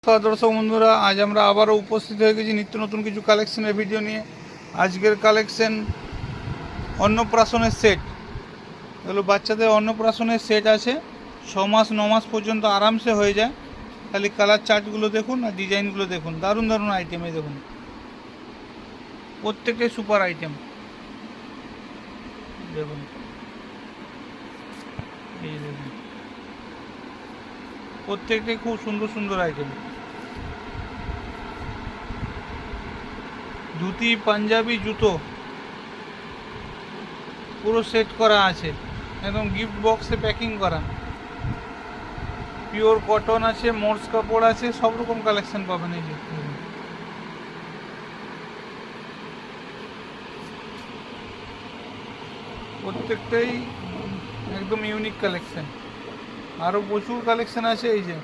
দর্শক বন্ধুরা, আজ আমরা আবারও উপস্থিত হয়ে গেছি নিত্য নতুন কিছু কালেকশনের ভিডিও নিয়ে। আজকের কালেকশন অন্নপ্রাশনের সেট। এগুলো বাচ্চাদের অন্নপ্রাশনের সেট আছে, 6 মাস 9 মাস পর্যন্ত আরামসে হয়ে যায়। খালি কালার চার্টগুলো দেখুন আর ডিজাইনগুলো দেখুন, দারুণ দারুণ আইটেম। এই দেখুন, প্রত্যেকটাই সুপার আইটেম। দেখুন, এই দেখুন, প্রত্যেকটাই খুব সুন্দর সুন্দর আইটেম। ধুতি, পাঞ্জাবি, জুতো পুরো সেট করা আছে, একদম গিফট বক্সে প্যাকিং করা। পিওর কটন আছে, মোর্স কাপড় আছে, সব রকম কালেকশন পাবেন। এই যে প্রত্যেকটাই একদম ইউনিক কালেকশন। আরও প্রচুর কালেকশন আছে। এই যে